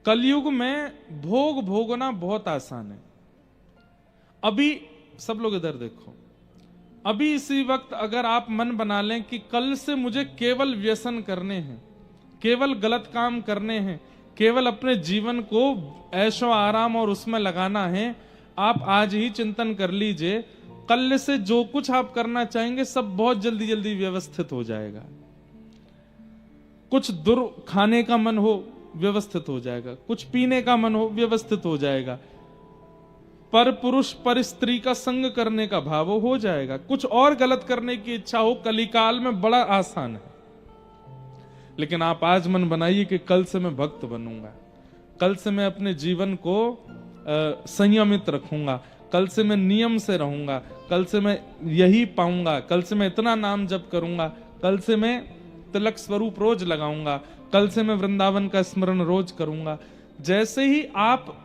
कलयुग में भोग भोगना बहुत आसान है। अभी सब लोग इधर देखो, अभी इसी वक्त अगर आप मन बना लें कि कल से मुझे केवल व्यसन करने हैं, केवल गलत काम करने हैं, केवल अपने जीवन को ऐशो आराम और उसमें लगाना है, आप आज ही चिंतन कर लीजिए, कल से जो कुछ आप करना चाहेंगे सब बहुत जल्दी जल्दी व्यवस्थित हो जाएगा। कुछ दुर खाने का मन हो व्यवस्थित हो जाएगा, कुछ पीने का मन हो व्यवस्थित हो जाएगा, पर पुरुष पर स्त्री का संग करने का भाव हो जाएगा, कुछ और गलत करने की इच्छा हो कलिकाल में बड़ा आसान है। लेकिन आप आज मन बनाइए कि कल से मैं भक्त बनूंगा, कल से मैं अपने जीवन को संयमित रखूंगा, कल से मैं नियम से रहूंगा, कल से मैं यही पाऊंगा, कल से मैं इतना नाम जप करूंगा, कल से मैं तिलक स्वरूप रोज लगाऊंगा, कल से मैं वृंदावन का स्मरण रोज करूंगा। जैसे ही आप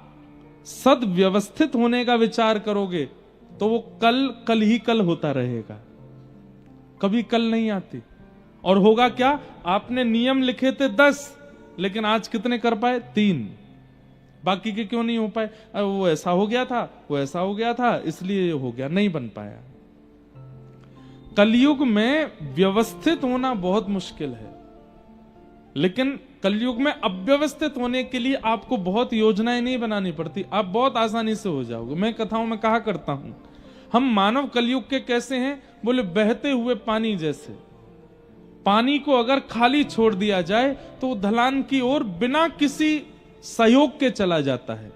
सद व्यवस्थित होने का विचार करोगे तो वो कल कल ही कल होता रहेगा, कभी कल नहीं आती। और होगा क्या, आपने नियम लिखे थे 10, लेकिन आज कितने कर पाए? 3। बाकी के क्यों नहीं हो पाए? वो ऐसा हो गया था, वो ऐसा हो गया था, इसलिए ये हो गया, नहीं बन पाया। कलयुग में व्यवस्थित होना बहुत मुश्किल है, लेकिन कलयुग में अव्यवस्थित होने के लिए आपको बहुत योजनाएं नहीं बनानी पड़ती, आप बहुत आसानी से हो जाओगे। मैं कथाओं में कहा करता हूं, हम मानव कलयुग के कैसे हैं? बोले बहते हुए पानी जैसे। पानी को अगर खाली छोड़ दिया जाए तो ढलान की ओर बिना किसी सहयोग के चला जाता है,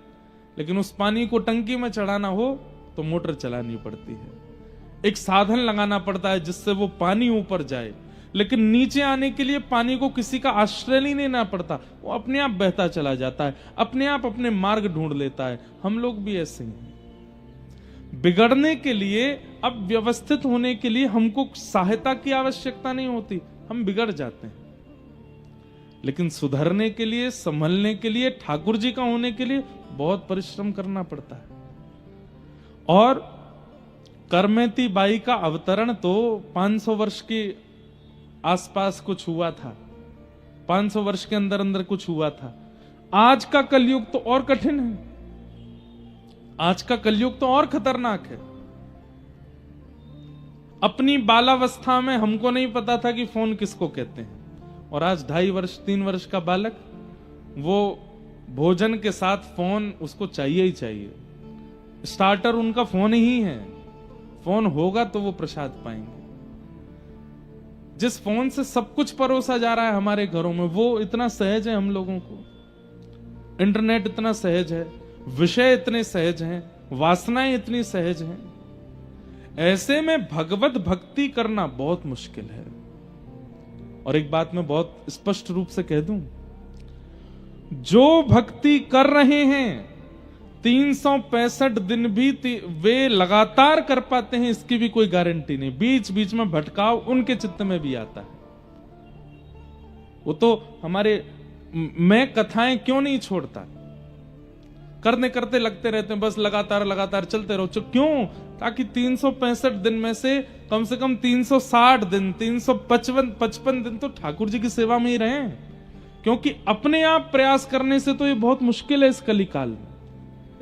लेकिन उस पानी को टंकी में चढ़ाना हो तो मोटर चलानी पड़ती है, एक साधन लगाना पड़ता है जिससे वो पानी ऊपर जाए। लेकिन नीचे आने के लिए पानी को किसी का आश्रय नहीं लेना पड़ता, वो अपने आप बहता चला जाता है, अपने आप अपने मार्ग ढूंढ लेता है। हम लोग भी ऐसे हैं। बिगड़ने के लिए, अब व्यवस्थित होने के लिए हमको सहायता की आवश्यकता नहीं होती, हम बिगड़ जाते हैं। लेकिन सुधरने के लिए, संभलने के लिए, ठाकुर जी का होने के लिए बहुत परिश्रम करना पड़ता है। और करमेती बाई का अवतरण तो 500 वर्ष के आसपास कुछ हुआ था, 500 वर्ष के अंदर अंदर कुछ हुआ था। आज का कलयुग तो और कठिन है, आज का कलयुग तो और खतरनाक है। अपनी बालावस्था में हमको नहीं पता था कि फोन किसको कहते हैं, और आज 2.5 वर्ष 3 वर्ष का बालक, वो भोजन के साथ फोन उसको चाहिए ही चाहिए। स्टार्टर उनका फोन ही है, फोन होगा तो वो प्रसाद पाएंगे। जिस फोन से सब कुछ परोसा जा रहा है हमारे घरों में, वो इतना सहज है हम लोगों को, इंटरनेट इतना सहज है, विषय इतने सहज हैं, वासनाएं इतनी सहज हैं। ऐसे में भगवत भक्ति करना बहुत मुश्किल है। और एक बात मैं बहुत स्पष्ट रूप से कह दूं, जो भक्ति कर रहे हैं 365 दिन भी वे लगातार कर पाते हैं, इसकी भी कोई गारंटी नहीं। बीच बीच में भटकाव उनके चित्त में भी आता है। वो तो हमारे, मैं कथाएं क्यों नहीं छोड़ता, करने करते लगते रहते हैं, बस लगातार लगातार चलते रहो। क्यों? ताकि 365 दिन में से कम 360 दिन, 355 दिन तो ठाकुर जी की सेवा में ही रहें। क्योंकि अपने आप प्रयास करने से तो ये बहुत मुश्किल है इस कलिकाल में।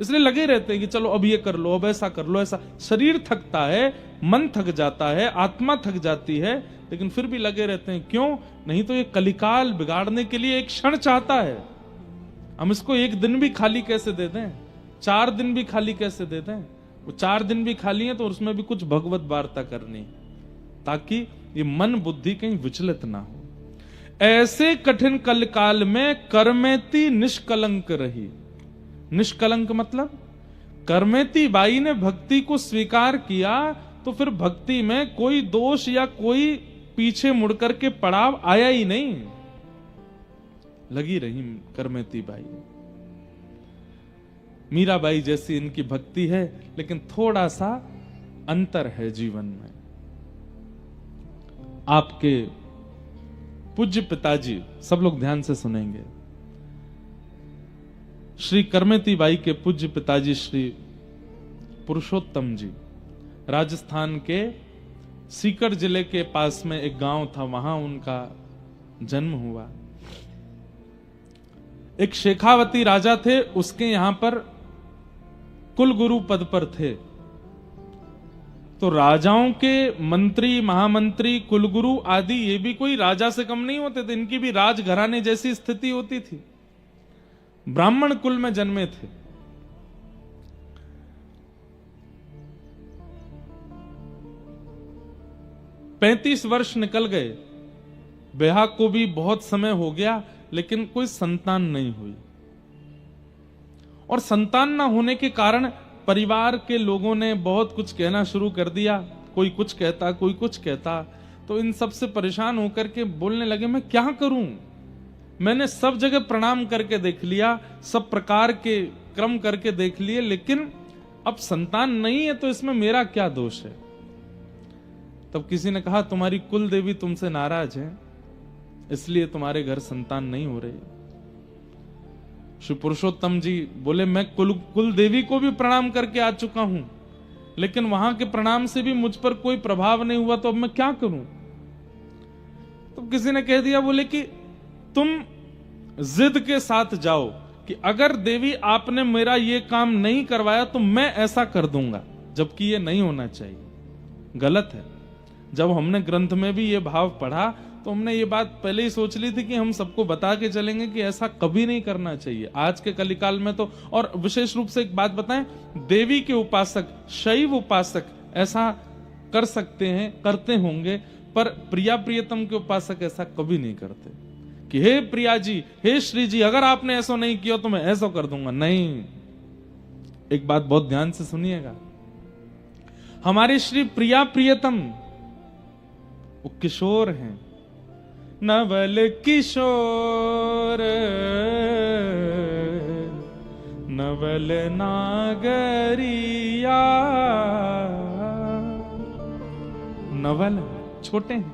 इसलिए लगे रहते हैं कि चलो अब ये कर लो, अब ऐसा कर लो, ऐसा। शरीर थकता है, मन थक जाता है, आत्मा थक जाती है, लेकिन फिर भी लगे रहते हैं। क्यों? नहीं तो ये कलिकाल बिगाड़ने के लिए एक क्षण चाहता है। हम इसको एक दिन भी खाली कैसे दे दें, 4 दिन भी खाली कैसे दे दें। वो 4 दिन भी खाली है तो उसमें भी कुछ भगवत वार्ता करनी, ताकि ये मन बुद्धि कहीं विचलित ना हो। ऐसे कठिन कलकाल में करमेती निष्कलंक रही। निष्कलंक मतलब करमेती बाई ने भक्ति को स्वीकार किया तो फिर भक्ति में कोई दोष या कोई पीछे मुड़कर के पड़ाव आया ही नहीं, लगी रही करमेती बाई। मीराबाई जैसी इनकी भक्ति है, लेकिन थोड़ा सा अंतर है जीवन में। आपके पूज्य पिताजी, सब लोग ध्यान से सुनेंगे, श्री करमेती बाई के पूज्य पिताजी श्री पुरुषोत्तम जी, राजस्थान के सीकर जिले के पास में एक गांव था, वहां उनका जन्म हुआ। एक शेखावती राजा थे, उसके यहां पर कुलगुरु पद पर थे। तो राजाओं के मंत्री, महामंत्री, कुलगुरु आदि ये भी कोई राजा से कम नहीं होते थे, इनकी भी राजघराने जैसी स्थिति होती थी। ब्राह्मण कुल में जन्मे थे। पैंतीस वर्ष निकल गए, ब्याह को भी बहुत समय हो गया, लेकिन कोई संतान नहीं हुई। और संतान ना होने के कारण परिवार के लोगों ने बहुत कुछ कहना शुरू कर दिया। कोई कुछ कहता, कोई कुछ कहता। तो इन सब से परेशान होकर के बोलने लगे, मैं क्या करूं? मैंने सब जगह प्रणाम करके देख लिया, सब प्रकार के क्रम करके देख लिए, लेकिन अब संतान नहीं है, तो इसमें मेरा क्या दोष है? तब किसी ने कहा, तुम्हारी कुल देवी तुमसे नाराज है, इसलिए तुम्हारे घर संतान नहीं हो रही। श्री पुरुषोत्तम जी बोले, मैं कुल देवी को भी प्रणाम करके आ चुका हूं, लेकिन वहां के प्रणाम से भी मुझ पर कोई प्रभाव नहीं हुआ, तो अब मैं क्या करूं? तो किसी ने कह दिया, बोले कि तुम जिद के साथ जाओ कि अगर देवी आपने मेरा ये काम नहीं करवाया तो मैं ऐसा कर दूंगा, जबकि ये नहीं होना चाहिए, गलत है। जब हमने ग्रंथ में भी ये भाव पढ़ा तो हमने ये बात पहले ही सोच ली थी कि हम सबको बता के चलेंगे कि ऐसा कभी नहीं करना चाहिए। आज के कलिकाल में तो, और विशेष रूप से एक बात बताएं, देवी के उपासक, शैव उपासक ऐसा कर सकते हैं, करते होंगे, पर प्रिया प्रियतम के उपासक ऐसा कभी नहीं करते कि हे प्रिया जी, हे श्री जी, अगर आपने ऐसा नहीं किया तो मैं ऐसा कर दूंगा। नहीं, एक बात बहुत ध्यान से सुनिएगा, हमारे श्री प्रिया प्रियतम वो किशोर हैं, नवल किशोर नवल नागरिया, नवल छोटे हैं,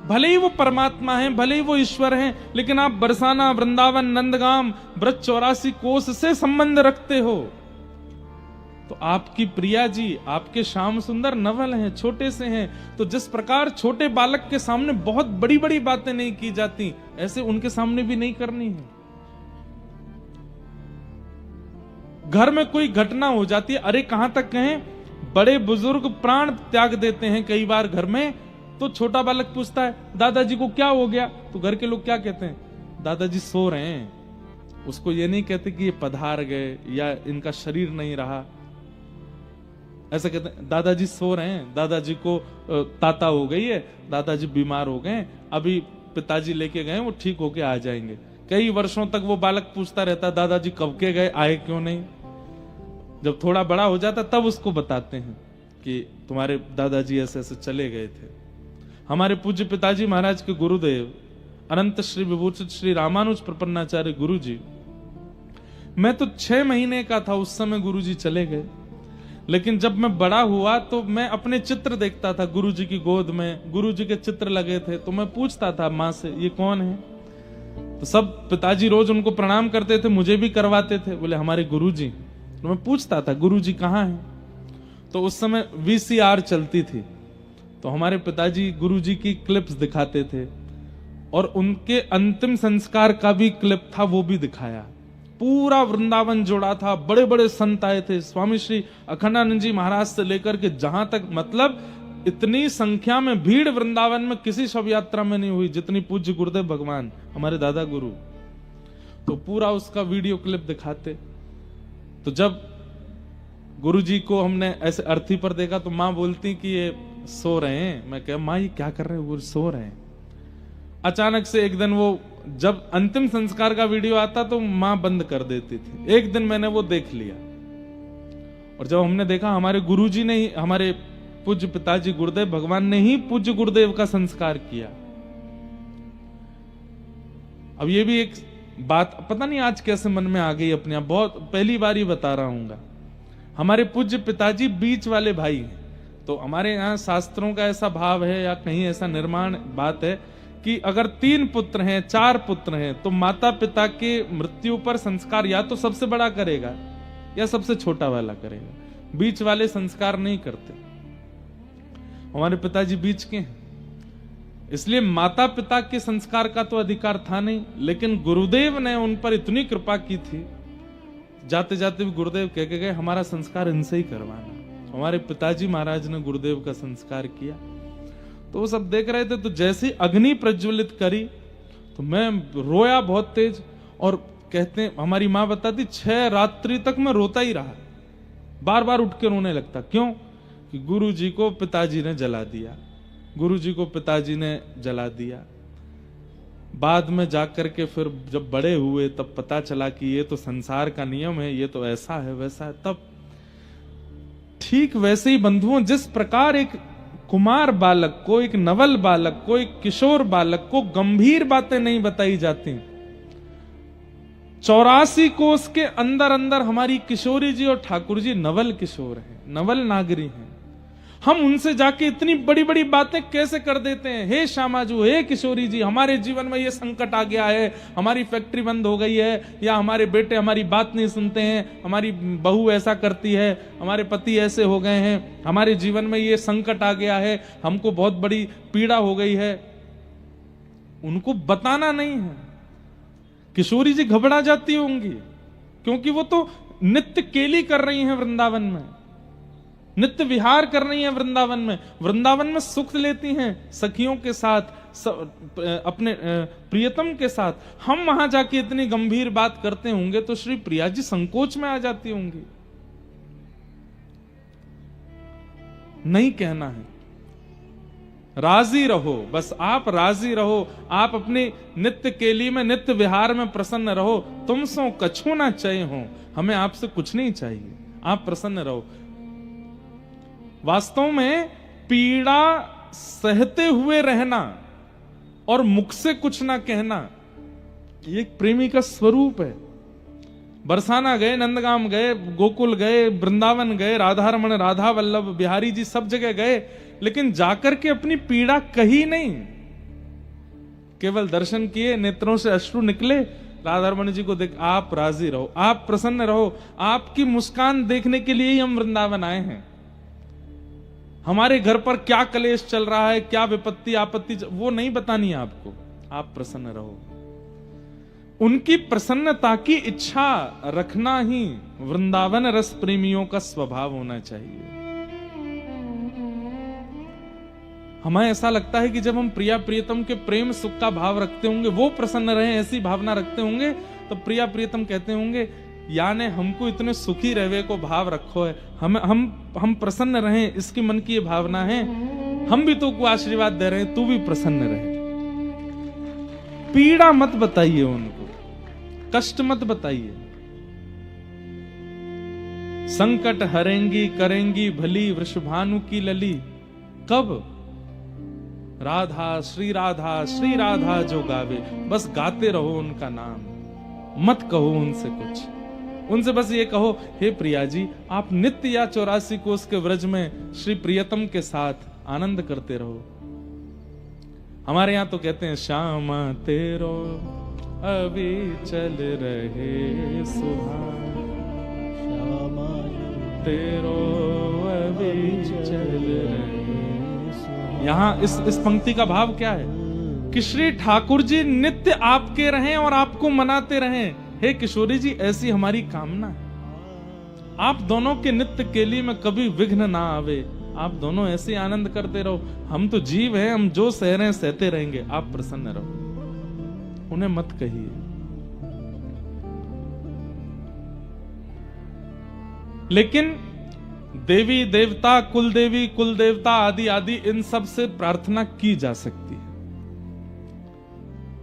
भले ही वो परमात्मा हैं, भले ही वो ईश्वर हैं, लेकिन आप बरसाना, वृंदावन, नंदगाम, ब्रज 84 कोस से संबंध रखते हो। तो आपकी प्रिया जी, आपके श्याम सुंदर नवल हैं, छोटे से हैं। तो जिस प्रकार छोटे बालक के सामने बहुत बड़ी बड़ी बातें नहीं की जाती, ऐसे उनके सामने भी नहीं करनी है। घर में कोई घटना हो जाती है, अरे कहां तक कहें, बड़े बुजुर्ग प्राण त्याग देते हैं कई बार घर में, तो छोटा बालक पूछता है, दादाजी को क्या हो गया? तो घर के लोग क्या कहते हैं? दादाजी सो रहे हैं। उसको ये नहीं कहते कि ये पधार गए या इनका शरीर नहीं रहा, ऐसा कहते हैं दादाजी सो रहे हैं, दादाजी को ताता हो गई है, दादाजी बीमार हो गए, अभी पिताजी लेके गए, वो ठीक होके आ जाएंगे। कई वर्षों तक वो बालक पूछता रहता, दादाजी कब के गए, आए क्यों नहीं? जब थोड़ा बड़ा हो जाता तब उसको बताते हैं कि तुम्हारे दादाजी ऐसे ऐसे चले गए थे। हमारे पूज्य पिताजी महाराज के गुरुदेव अनंत श्री विभूषित श्री रामानुज प्रपन्नाचार्य गुरु जी, मैं तो 6 महीने का था उस समय गुरु जी चले गए, लेकिन जब मैं बड़ा हुआ तो मैं अपने चित्र देखता था गुरु जी की गोद में, गुरु जी के चित्र लगे थे, तो मैं पूछता था माँ से, ये कौन है? तो सब पिताजी रोज उनको प्रणाम करते थे, मुझे भी करवाते थे, बोले हमारे गुरु जी। तो मैं पूछता था गुरु जी कहाँ हैं? तो उस समय VCR चलती थी, तो हमारे पिताजी गुरु जी की क्लिप्स दिखाते थे, और उनके अंतिम संस्कार का भी क्लिप था, वो भी दिखाया। पूरा वृंदावन जोड़ा था, बड़े बड़े संत आए थे, स्वामी श्री अखंडानंद जी महाराज से लेकर के जहां तक, मतलब इतनी संख्या में भीड़ वृंदावन में किसी शव यात्रा में नहीं हुई जितनी पूज्य गुरुदेव भगवान हमारे दादा गुरु। तो पूरा उसका वीडियो क्लिप दिखाते। तो जब गुरु जी को हमने ऐसे अर्थी पर देखा तो माँ बोलती कि ये सो रहे हैं। मैं कह, माँ ये क्या कर रहे हैं? वो सो रहे हैं। अचानक से एक दिन वो जब अंतिम संस्कार का वीडियो आता तो मां बंद कर देती थी। एक दिन मैंने वो देख लिया, और जब हमने देखा हमारे गुरुजी ने ही, हमारे पूज्य पिताजी गुरुदेव भगवान ने ही पूज्य गुरुदेव का संस्कार किया। अब ये भी एक बात पता नहीं आज कैसे मन में आ गई अपने आप, बहुत पहली बार ही बता रहा हूं। हमारे पूज्य पिताजी बीच वाले भाई हैं, तो हमारे यहाँ शास्त्रों का ऐसा भाव है या कहीं ऐसा निर्माण बात है कि अगर 3 पुत्र हैं, 4 पुत्र हैं, तो माता पिता के मृत्यु पर संस्कार या तो सबसे बड़ा करेगा या सबसे छोटा वाला करेगा, बीच वाले संस्कार नहीं करते। हमारे पिताजी बीच के हैं, इसलिए माता पिता के संस्कार का तो अधिकार था नहीं, लेकिन गुरुदेव ने उन पर इतनी कृपा की थी, जाते जाते भी गुरुदेव कह के गए हमारा संस्कार इनसे ही करवाना। हमारे पिताजी महाराज ने गुरुदेव का संस्कार किया। तो वो सब देख रहे थे, तो जैसी अग्नि प्रज्वलित करी तो मैं रोया बहुत तेज। और कहते हैं, हमारी माँ बताती 6 रात्रि तक मैं रोता ही रहा, बार बार उठ के रोने लगता। क्यों? कि गुरु जी को पिताजी ने जला दिया, गुरु जी को पिताजी ने जला दिया। बाद में जाकर के फिर जब बड़े हुए तब पता चला कि ये तो संसार का नियम है, ये तो ऐसा है वैसा है। तब ठीक वैसे ही बंधुओं, जिस प्रकार एक कुमार बालक को, एक नवल बालक को, एक किशोर बालक को गंभीर बातें नहीं बताई जाती, 84 कोस के अंदर अंदर हमारी किशोरी जी और ठाकुर जी नवल किशोर हैं, नवल नागरी हैं। हम उनसे जाके इतनी बड़ी बड़ी बातें कैसे कर देते हैं? हे श्यामाजू, हे किशोरी जी, हमारे जीवन में ये संकट आ गया है, हमारी फैक्ट्री बंद हो गई है, या हमारे बेटे हमारी बात नहीं सुनते हैं, हमारी बहू ऐसा करती है, हमारे पति ऐसे हो गए हैं, हमारे जीवन में ये संकट आ गया है, हमको बहुत बड़ी पीड़ा हो गई है। उनको बताना नहीं है। किशोरी जी घबरा जाती होंगी, क्योंकि वो तो नित्य केली कर रही हैं वृंदावन में, नित्य विहार कर रही हैं वृंदावन में, वृंदावन में सुख लेती हैं सखियों के साथ, अपने प्रियतम के साथ। हम वहां जाके इतनी गंभीर बात करते होंगे तो श्री प्रिया जी संकोच में आ जाती होंगी। नहीं कहना है, राजी रहो, बस आप राजी रहो, आप अपनी नित्य केली में, नित्य विहार में प्रसन्न रहो। तुम सो कछु ना चाहिए हो, हमें आपसे कुछ नहीं चाहिए, आप प्रसन्न रहो। वास्तव में पीड़ा सहते हुए रहना और मुख से कुछ ना कहना, ये एक प्रेमी का स्वरूप है। बरसाना गए, नंदगाम गए, गोकुल गए, वृंदावन गए, राधा रमन, राधा वल्लभ, बिहारी जी सब जगह गए, लेकिन जाकर के अपनी पीड़ा कही नहीं, केवल दर्शन किए, नेत्रों से अश्रु निकले। राधा रमन जी को देख, आप राजी रहो, आप प्रसन्न रहो, आपकी मुस्कान देखने के लिए ही हम वृंदावन आए हैं। हमारे घर पर क्या कलेश चल रहा है, क्या विपत्ति आपत्ति, वो नहीं बतानी है आपको, आप प्रसन्न रहो। उनकी प्रसन्नता की इच्छा रखना ही वृंदावन रस प्रेमियों का स्वभाव होना चाहिए। हमें ऐसा लगता है कि जब हम प्रिया प्रियतम के प्रेम सुख का भाव रखते होंगे, वो प्रसन्न रहे ऐसी भावना रखते होंगे, तो प्रिया प्रियतम कहते होंगे याने हमको इतने सुखी रहवे को भाव रखो है, हम प्रसन्न रहें, इसकी मन की ये भावना है, हम भी तो को आशीर्वाद दे रहे हैं, तू भी प्रसन्न रहे। पीड़ा मत बताइए उनको, कष्ट मत बताइए। संकट हरेंगी करेंगी भली वृषभानु की लली, कब? राधा श्री राधा जो गावे, बस गाते रहो उनका नाम, मत कहो उनसे कुछ। उनसे बस ये कहो, हे प्रिया जी, आप नित्य या 84 कोस के व्रज में श्री प्रियतम के साथ आनंद करते रहो। हमारे यहां तो कहते हैं, श्यामा तेरो अभी चल रहे सुहान, श्यामा तेरो अभी चल रहे सुहान। यहां इस पंक्ति का भाव क्या है कि श्री ठाकुर जी नित्य आपके रहें और आपको मनाते रहें। हे किशोरी जी, ऐसी हमारी कामना है। आप दोनों के नित्य केली में कभी विघ्न ना आवे, आप दोनों ऐसे आनंद करते रहो। हम तो जीव हैं, हम जो सह रहे हैं सहते रहेंगे, आप प्रसन्न रहो, उन्हें मत कहिए। लेकिन देवी देवता, कुल देवी कुल देवता आदि आदि, इन सब से प्रार्थना की जा सकती है,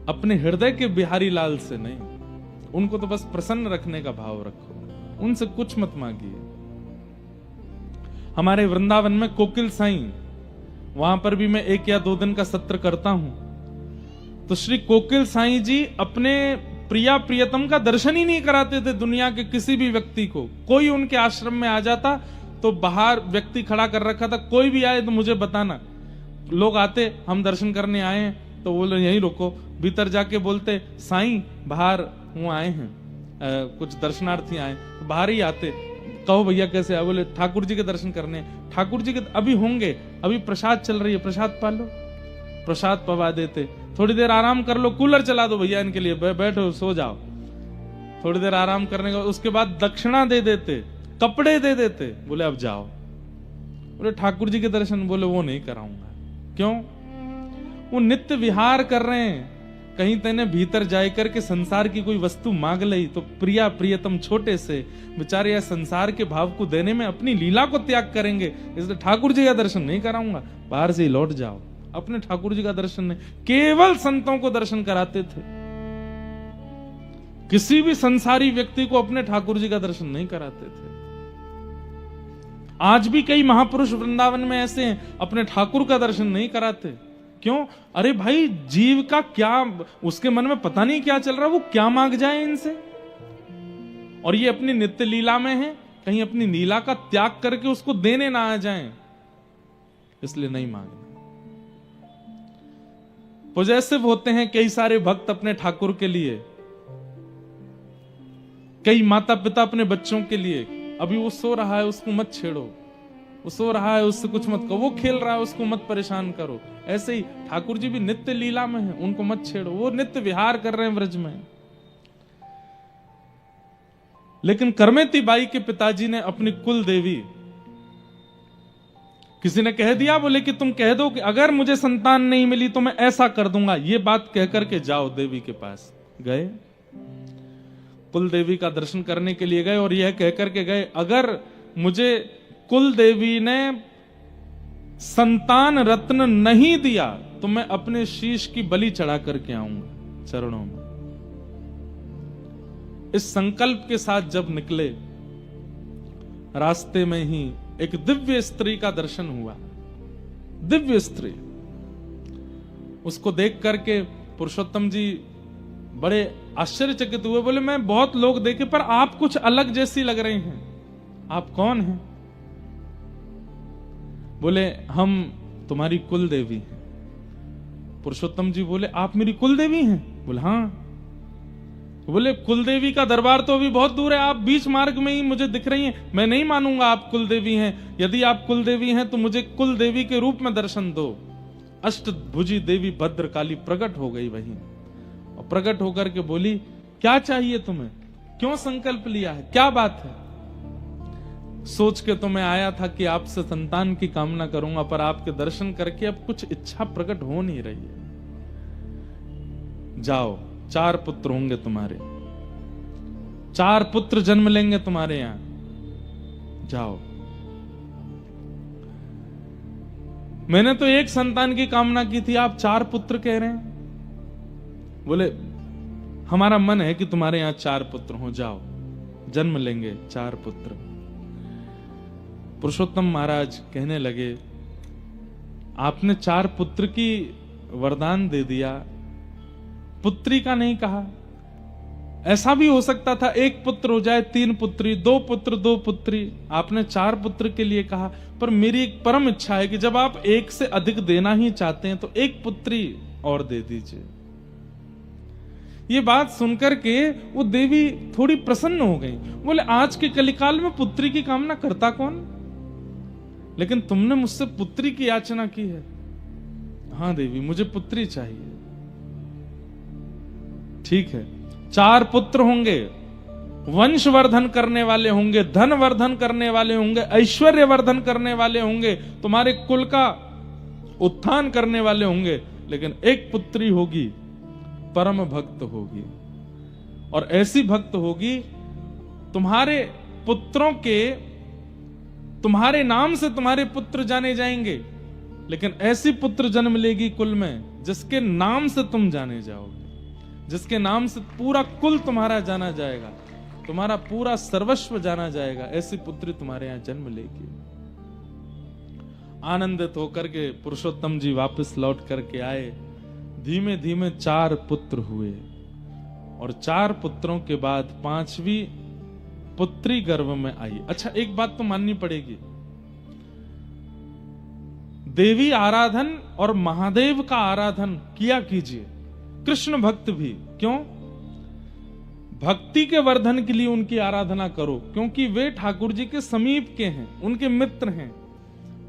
अपने हृदय के बिहारी लाल से नहीं। उनको तो बस प्रसन्न रखने का भाव रखो, उनसे कुछ मत मांगिए। हमारे वृंदावन में कोकिल साईं, वहां पर भी मैं 1 या 2 दिन का सत्र करता हूं, तो श्री कोकिल साईं जी अपने प्रिया प्रियतम का दर्शन ही नहीं कराते थे दुनिया के किसी भी व्यक्ति को। कोई उनके आश्रम में आ जाता तो बाहर व्यक्ति खड़ा कर रखा था, कोई भी आए तो मुझे बताना। लोग आते, हम दर्शन करने आए हैं, तो बोले यहीं रुको। भीतर जाके बोलते, साईं बाहर वो आए हैं, कुछ दर्शनार्थी आए, तो बाहर ही आते। कहो भैया कैसे आए? बोले ठाकुर जी के दर्शन करने। ठाकुर जी के अभी होंगे, अभी प्रसाद चल रही है, प्रसाद पा लो। प्रसाद पवा देते, थोड़ी देर आराम कर लो, कूलर चला दो भैया इनके लिए, बैठो सो जाओ, थोड़ी देर आराम करने का, उसके बाद दक्षिणा दे देते, कपड़े दे देते, बोले अब जाओ। बोले ठाकुर जी के दर्शन, बोले वो नहीं कराऊंगा। क्यों? वो नित्य विहार कर रहे हैं, कहीं तेने भीतर जाए करके संसार की कोई वस्तु मांग ली तो प्रिया प्रियतम छोटे से बेचारे या संसार के भाव को देने में अपनी लीला को त्याग करेंगे, इसलिए ठाकुर जी का दर्शन नहीं कराऊंगा, बाहर से ही लौट जाओ। अपने ठाकुर जी का दर्शन नहीं, केवल संतों को दर्शन कराते थे, किसी भी संसारी व्यक्ति को अपने ठाकुर जी का दर्शन नहीं कराते थे। आज भी कई महापुरुष वृंदावन में ऐसे हैं, अपने ठाकुर का दर्शन नहीं कराते। क्यों? अरे भाई, जीव का क्या, उसके मन में पता नहीं क्या चल रहा, वो क्या मांग जाए इनसे, और ये अपनी नित्य लीला में है, कहीं अपनी लीला का त्याग करके उसको देने ना आ जाएं, इसलिए नहीं मांगना। पॉजिटिव होते हैं कई सारे भक्त अपने ठाकुर के लिए, कई माता पिता अपने बच्चों के लिए। अभी वो सो रहा है उसको मत छेड़ो, वो सो रहा है उससे कुछ मत करो, वो खेल रहा है उसको मत परेशान करो। ऐसे ही ठाकुर जी भी नित्य लीला में हैं, उनको मत छेड़ो, वो नित्य विहार कर रहे हैं व्रज में। लेकिन करमेती बाई के पिताजी ने अपनी कुल देवी, किसी ने कह दिया, बोले कि तुम कह दो कि अगर मुझे संतान नहीं मिली तो मैं ऐसा कर दूंगा, ये बात कह करके जाओ देवी के पास। गए, कुल देवी का दर्शन करने के लिए गए और यह कह करके गए, अगर मुझे कुल देवी ने संतान रत्न नहीं दिया तो मैं अपने शीश की बलि चढ़ा करके आऊंगा चरणों में। इस संकल्प के साथ जब निकले, रास्ते में ही एक दिव्य स्त्री का दर्शन हुआ। दिव्य स्त्री, उसको देख करके पुरुषोत्तम जी बड़े आश्चर्यचकित हुए, बोले मैं बहुत लोग देखे पर आप कुछ अलग जैसी लग रही हैं, आप कौन हैं? बोले हम तुम्हारी कुल देवी हैं। पुरुषोत्तम जी बोले आप मेरी कुल देवी हैं? बोले हाँ। बोले कुल देवी का दरबार तो अभी बहुत दूर है, आप बीच मार्ग में ही मुझे दिख रही हैं, मैं नहीं मानूंगा आप कुल देवी हैं। यदि आप कुल देवी हैं तो मुझे कुल देवी के रूप में दर्शन दो। अष्टभुजी देवी भद्रकाली प्रकट हो गई वहीं, और प्रकट होकर के बोली क्या चाहिए तुम्हें, क्यों संकल्प लिया है, क्या बात है? सोच के तो मैं आया था कि आपसे संतान की कामना करूंगा, पर आपके दर्शन करके अब कुछ इच्छा प्रकट हो नहीं रही है। जाओ, 4 पुत्र होंगे तुम्हारे, 4 पुत्र जन्म लेंगे तुम्हारे यहां, जाओ। मैंने तो एक संतान की कामना की थी, आप 4 पुत्र कह रहे हैं। बोले हमारा मन है कि तुम्हारे यहां 4 पुत्र हो, जाओ, जन्म लेंगे 4 पुत्र। पुरुषोत्तम महाराज कहने लगे आपने 4 पुत्र की वरदान दे दिया, पुत्री का नहीं कहा। ऐसा भी हो सकता था 1 पुत्र हो जाए, 3 पुत्री, 2 पुत्र 2 पुत्री, आपने 4 पुत्र के लिए कहा। पर मेरी एक परम इच्छा है कि जब आप 1 से अधिक देना ही चाहते हैं तो 1 पुत्री और दे दीजिए। ये बात सुनकर के वो देवी थोड़ी प्रसन्न हो गई। बोले आज के कलिकाल में पुत्री की कामना करता कौन, लेकिन तुमने मुझसे पुत्री की याचना की है। हाँ देवी, मुझे पुत्री चाहिए। ठीक है, 4 पुत्र होंगे, वंशवर्धन करने वाले होंगे, धन वर्धन करने वाले होंगे, ऐश्वर्य वर्धन करने वाले होंगे, तुम्हारे कुल का उत्थान करने वाले होंगे, लेकिन 1 पुत्री होगी, परम भक्त होगी, और ऐसी भक्त होगी तुम्हारे पुत्रों के, तुम्हारे नाम से तुम्हारे पुत्र जाने जाएंगे, लेकिन ऐसी पुत्र जन्म लेगी कुल में जिसके नाम से तुम जाने जाओगे, जिसके नाम से पूरा कुल तुम्हारा जाना जाएगा, तुम्हारा पूरा सर्वस्व जाना जाएगा। ऐसी पुत्री तुम्हारे यहां जन्म लेगी। आनंदित होकर के पुरुषोत्तम जी वापस लौट करके आए। धीमे धीमे 4 पुत्र हुए, और 4 पुत्रों के बाद 5वीं पुत्री गर्भ में आई। अच्छा, एक बात तो माननी पड़ेगी, देवी आराधन और महादेव का आराधन किया कीजिए, कृष्ण भक्त भी। क्यों? भक्ति के वर्धन के लिए उनकी आराधना करो, क्योंकि वे ठाकुर जी के समीप के हैं, उनके मित्र हैं।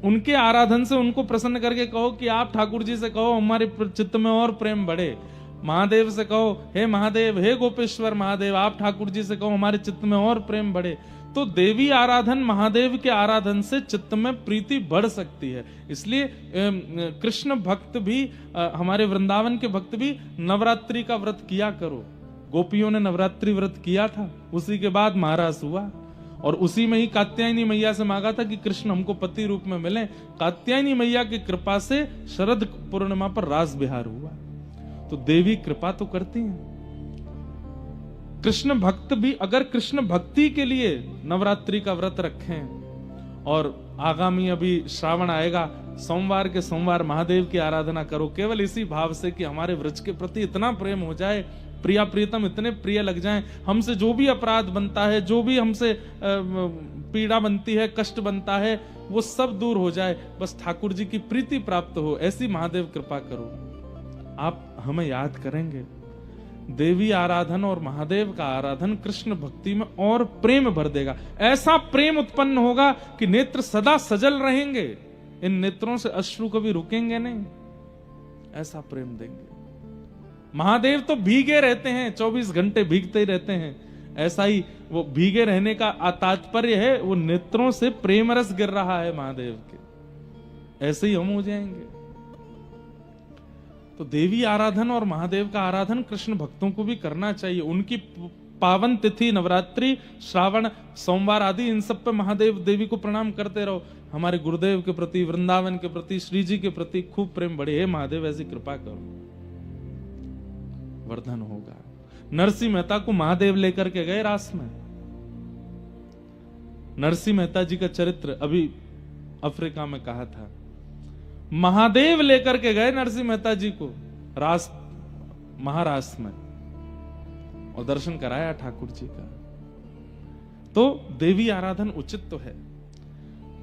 उनके आराधन से उनको प्रसन्न करके कहो कि आप ठाकुर जी से कहो हमारे चित्त में और प्रेम बढ़े। महादेव से कहो हे महादेव, हे गोपेश्वर महादेव, आप ठाकुर जी से कहो हमारे चित्त में और प्रेम बढ़े। तो देवी आराधन, महादेव के आराधन से चित्त में प्रीति बढ़ सकती है। इसलिए कृष्ण भक्त भी, हमारे वृंदावन के भक्त भी नवरात्रि का व्रत किया करो। गोपियों ने नवरात्रि व्रत किया था, उसी के बाद महारास हुआ और उसी में ही कात्यायनी मैया से मांगा था कि कृष्ण हमको पति रूप में मिले। कात्यायनी मैया की कृपा से शरद पूर्णिमा पर रास बिहार हुआ। तो देवी कृपा तो करती हैं। कृष्ण भक्त भी अगर कृष्ण भक्ति के लिए नवरात्रि का व्रत रखें और आगामी अभी श्रावण आएगा, सोमवार के सोमवार महादेव की आराधना करो, केवल इसी भाव से कि हमारे व्रज के प्रति इतना प्रेम हो जाए, प्रिया प्रियतम इतने प्रिय लग जाएं, हमसे जो भी अपराध बनता है, जो भी हमसे पीड़ा बनती है, कष्ट बनता है, वो सब दूर हो जाए, बस ठाकुर जी की प्रीति प्राप्त हो, ऐसी महादेव कृपा करो। आप हमें याद करेंगे। देवी आराधन और महादेव का आराधन कृष्ण भक्ति में और प्रेम भर देगा। ऐसा प्रेम उत्पन्न होगा कि नेत्र सदा सजल रहेंगे, इन नेत्रों से अश्रु कभी रुकेंगे नहीं, ऐसा प्रेम देंगे। महादेव तो भीगे रहते हैं, 24 घंटे भीगते ही रहते हैं। ऐसा ही वो भीगे रहने का तात्पर्य है वो नेत्रों से प्रेम रस गिर रहा है महादेव के, ऐसे ही हम हो जाएंगे। तो देवी आराधन और महादेव का आराधन कृष्ण भक्तों को भी करना चाहिए। उनकी पावन तिथि नवरात्रि, श्रावण, सोमवार आदि, इन सब पे महादेव देवी को प्रणाम करते रहो। हमारे गुरुदेव के प्रति, वृंदावन के प्रति, श्री जी के प्रति खूब प्रेम बढ़े। हे महादेव ऐसी कृपा करो, वर्धन होगा। नरसिंह मेहता को महादेव लेकर के गए रास में। नरसिंह मेहता जी का चरित्र अभी अफ्रीका में कहा था। महादेव लेकर के गए नरसिंह मेहता जी को रास, महारास में, और दर्शन कराया ठाकुर जी का। तो देवी आराधन उचित तो है।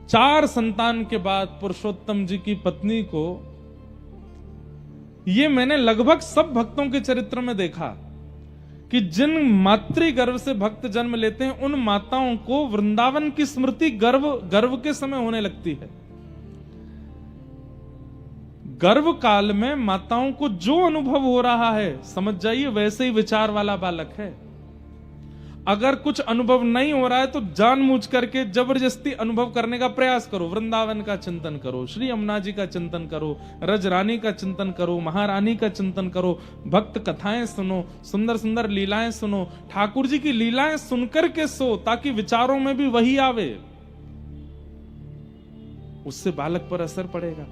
4 संतान के बाद पुरुषोत्तम जी की पत्नी को, ये मैंने लगभग सब भक्तों के चरित्र में देखा कि जिन मातृ गर्भ से भक्त जन्म लेते हैं उन माताओं को वृंदावन की स्मृति गर्भ के समय होने लगती है। गर्भ काल में माताओं को जो अनुभव हो रहा है, समझ जाइए वैसे ही विचार वाला बालक है। अगर कुछ अनुभव नहीं हो रहा है तो जानबूझ करके जबरदस्ती अनुभव करने का प्रयास करो। वृंदावन का चिंतन करो, श्री यमुना जी का चिंतन करो, रजरानी का चिंतन करो, महारानी का चिंतन करो, भक्त कथाएं सुनो, सुंदर सुंदर लीलाएं सुनो, ठाकुर जी की लीलाएं सुनकर के सो, ताकि विचारों में भी वही आवे। उससे बालक पर असर पड़ेगा।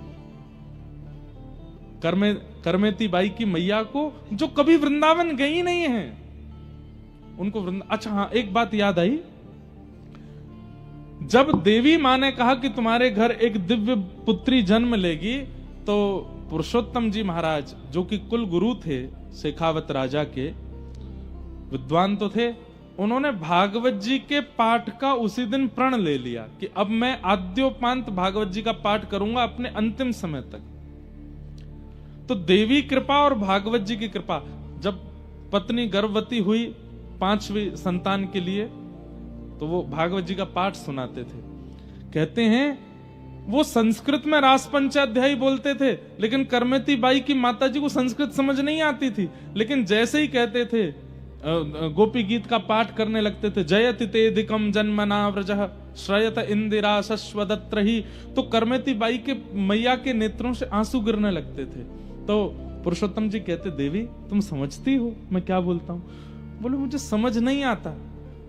करमेती बाई की मैया को, जो कभी वृंदावन गई नहीं है, उनको अच्छा हाँ, एक बात याद आई। जब देवी माँ ने कहा कि तुम्हारे घर एक दिव्य पुत्री जन्म लेगी, तो पुरुषोत्तम जी महाराज, जो कि कुल गुरु थे शेखावत राजा के, विद्वान तो थे, उन्होंने भागवत जी के पाठ का उसी दिन प्रण ले लिया कि अब मैं आद्योपांत भागवत जी का पाठ करूंगा अपने अंतिम समय तक। तो देवी कृपा और भागवत जी की कृपा, जब पत्नी गर्भवती हुई 5वीं संतान के लिए, तो वो भागवत जी का पाठ सुनाते थे। कहते हैं वो संस्कृत में रास पंचाध्यायी बोलते थे, लेकिन करमेती बाई की माता जी को संस्कृत समझ नहीं आती थी, लेकिन जैसे ही कहते थे गोपी गीत का पाठ करने लगते थे, जयति तेदिकम जन्मना व्रजः श्रयत इंदिरा शश्वदत्र ही, तो करमेती बाई के मैया के नेत्रों से आंसू गिरने लगते थे। तो पुरुषोत्तम जी कहते, देवी तुम समझती हो मैं क्या बोलता हूं? बोले मुझे समझ नहीं आता,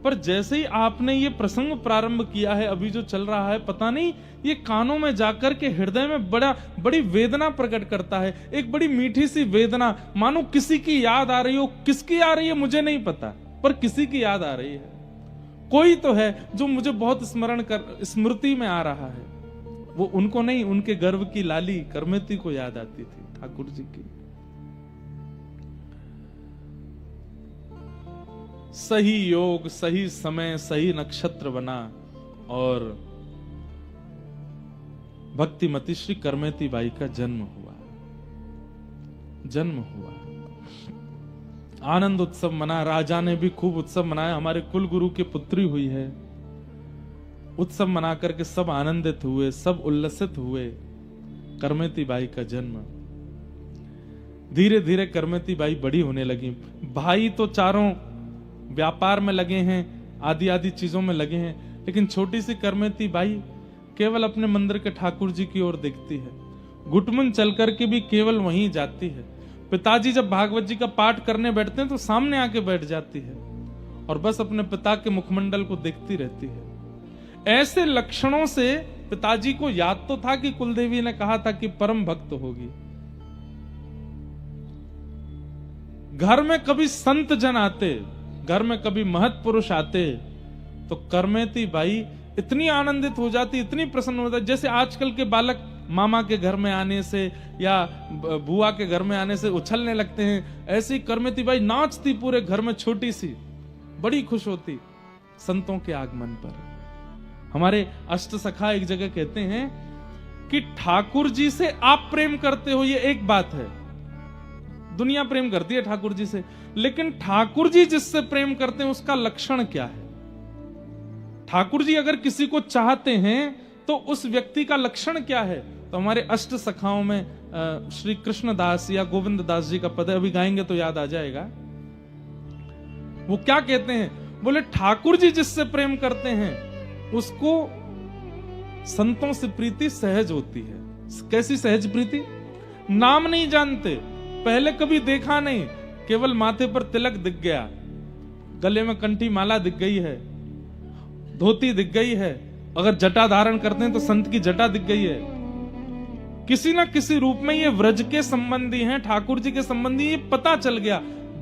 पर जैसे ही आपने ये प्रसंग प्रारंभ किया है, अभी जो चल रहा है, पता नहीं ये कानों में जाकर के हृदय में बड़ी वेदना प्रकट करता है। एक बड़ी मीठी सी वेदना, मानो किसी की याद आ रही हो। किसकी आ रही है मुझे नहीं पता, पर किसी की याद आ रही है। कोई तो है जो मुझे बहुत स्मृति में आ रहा है। वो उनको नहीं, उनके गर्भ की लाली करमेती को याद आती थी, ठाकुर जी की। सही योग, सही समय, सही नक्षत्र बना और भक्तिमती श्री करमेती बाई का जन्म हुआ। आनंद उत्सव मना, राजा ने भी खूब उत्सव मनाया, हमारे कुल गुरु की पुत्री हुई है। उत्सव मना करके सब आनंदित हुए, सब उल्लसित हुए। करमेती बाई का जन्म। धीरे धीरे करमेती बाई बड़ी होने लगी। भाई तो चारों व्यापार में लगे हैं, आदि आदि चीजों में लगे हैं, लेकिन छोटी सी करमेती बाई केवल अपने मंदिर के ठाकुर जी की ओर देखती है। गुटमुन चल करके भी केवल वहीं जाती है। पिताजी जब भागवत जी का पाठ करने बैठते हैं तो सामने आके बैठ जाती है और बस अपने पिता के मुखमंडल को देखती रहती है। ऐसे लक्षणों से पिताजी को याद तो था कि कुलदेवी ने कहा था कि परम भक्त होगी। घर में कभी संत जन आते, घर में कभी महत पुरुष आते, तो करमेती बाई इतनी आनंदित हो जाती, इतनी प्रसन्न हो जाती, जैसे आजकल के बालक मामा के घर में आने से या बुआ के घर में आने से उछलने लगते हैं, ऐसी करमेती बाई नाचती पूरे घर में, छोटी सी, बड़ी खुश होती संतों के आगमन पर। हमारे अष्ट सखा एक जगह कहते हैं कि ठाकुर जी से आप प्रेम करते हो, ये एक बात है, दुनिया प्रेम करती है ठाकुर जी से, लेकिन ठाकुर जी जिससे प्रेम करते हैं उसका लक्षण क्या है? ठाकुर जी अगर किसी को चाहते हैं तो उस व्यक्ति का लक्षण क्या है? तो हमारे अष्ट सखाओं में श्री कृष्ण दास या गोविंद दास जी का पद अभी गाएंगे तो याद आ जाएगा। वो क्या कहते हैं? बोले ठाकुर जी जिससे प्रेम करते हैं उसको संतों से प्रीति सहज होती है। कैसी सहज प्रीति? नाम नहीं जानते, पहले कभी देखा नहीं, केवल माथे पर तिलक दिख गया, गले में कंठी माला दिख गई है, धोती दिख गई है, अगर जटा धारण करते हैं तो संत की जटा दिख गई है, किसी ना किसी रूप में ये व्रज के संबंधी हैं, ठाकुर जी के संबंधी, ये पता चल गया,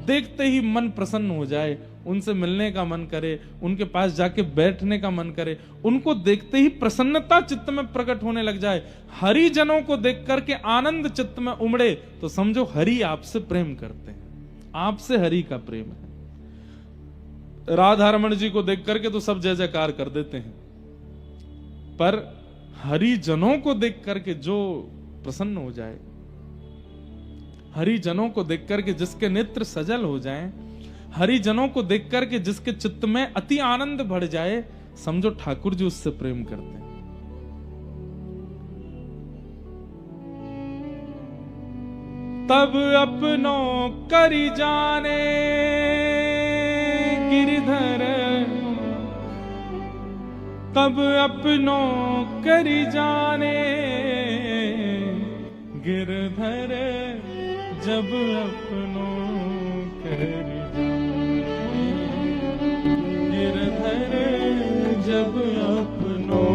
देखते ही मन प्रसन्न हो जाए, उनसे मिलने का मन करे, उनके पास जाके बैठने का मन करे, उनको देखते ही प्रसन्नता चित्त में प्रकट होने लग जाए, हरि जनों को देख करके आनंद चित्त में उमड़े, तो समझो हरि आपसे प्रेम करते हैं, आपसे हरि का प्रेम है। राधा रमण जी को देख करके तो सब जय जयकार कर देते हैं, पर हरिजनों को देख करके जो प्रसन्न हो जाए, हरिजनों को देख करके जिसके नेत्र सजल हो जाएं, हरिजनों को देख करके जिसके चित्त में अति आनंद बढ़ जाए, समझो ठाकुर जी उससे प्रेम करते हैं। तब अपनों करी जाने गिरधर, तब अपनों करी जाने गिरधर, जब अपनों करी जाने गिरधर, जब अपनों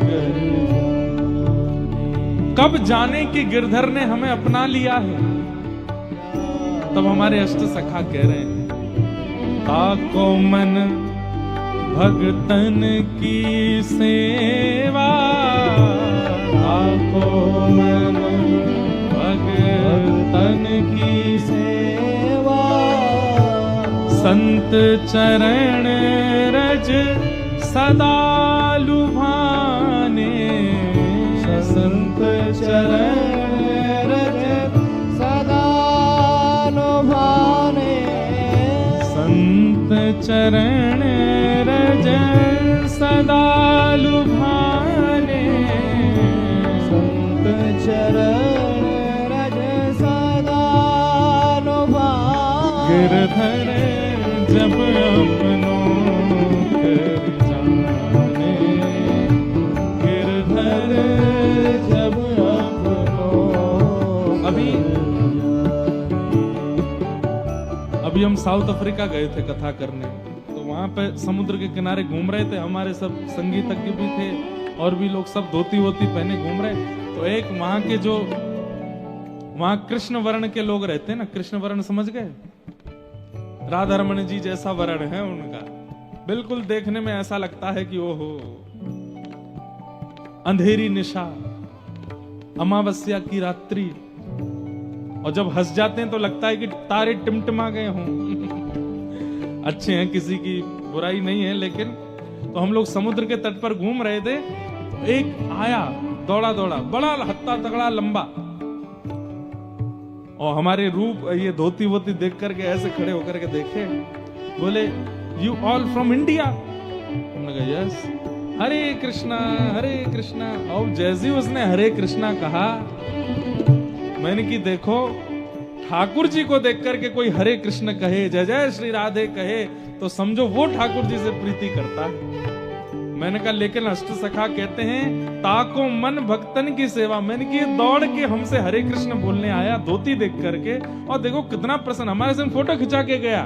करी जाने। कब जाने कि गिरधर ने हमें अपना लिया है? तब हमारे अष्ट सखा कह रहे हैं, ताको मन भगतन की सेवा, ताको मन भगतन की सेवा, संत चरण रज सदा लुभाने, संत चरण रज सदा लुभाने, संत चरण रज सदा लुभाने, संत चरण रज सदा लुभाने, गिरधर जब अपनों कर जाने, गिरधर जब अपनों। अभी हम साउथ अफ्रीका गए थे कथा करने, तो वहां पे समुद्र के किनारे घूम रहे थे, हमारे सब संगीतज्ञ भी थे और भी लोग सब धोती वोती पहने घूम रहे। तो एक वहां के जो वहां कृष्ण वर्ण के लोग रहते हैं ना, कृष्ण वर्ण समझ गए, राधा रमण जी जैसा वर्ण है उनका, बिल्कुल देखने में ऐसा लगता है कि ओहो, अंधेरी निशा, अमावस्या की रात्रि, और जब हंस जाते हैं तो लगता है कि तारे टिमटिमा गए हों। अच्छे हैं, किसी की बुराई नहीं है, लेकिन तो हम लोग समुद्र के तट पर घूम रहे थे, तो एक आया दौड़ा दौड़ा, बड़ा हत्ता तगड़ा लंबा, और हमारे रूप ये धोती वोती देख करके ऐसे खड़े होकर के देखे, बोले यू ऑल फ्रॉम इंडिया? हमने कहा यस। हरे कृष्णा। और जैसे ही उसने हरे कृष्णा कहा, मैंने कि देखो ठाकुर जी को देख करके कोई हरे कृष्ण कहे, जय जय श्री राधे कहे, तो समझो वो ठाकुर जी से प्रीति करता है। मैंने कहा लेकिन अष्ट सखा कहते हैं ताको मन भक्तन की सेवा। मैंने कि दौड़ के हमसे हरे कृष्ण बोलने आया धोती देख करके, और देखो कितना प्रसन्न, हमारे से फोटो खिंचा के गया।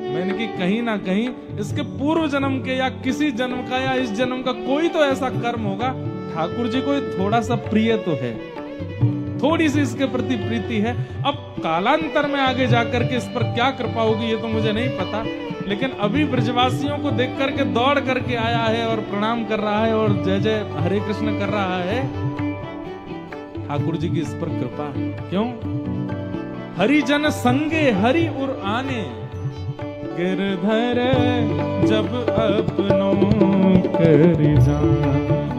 मैंने कि कहीं ना कहीं इसके पूर्व जन्म के या किसी जन्म का या इस जन्म का कोई तो ऐसा कर्म होगा, ठाकुर जी को थोड़ा सा प्रिय तो है, थोड़ी सी इसके प्रति प्रीति है। अब कालांतर में आगे जाकर के इस पर क्या कृपा होगी ये तो मुझे नहीं पता, लेकिन अभी ब्रजवासियों को देख करके दौड़ करके आया है और प्रणाम कर रहा है और जय जय हरे कृष्ण कर रहा है। ठाकुर जी की इस पर कृपा है। क्यों? हरिजन संगे हरि उर आने, गिरधर जब अपनों कर जान।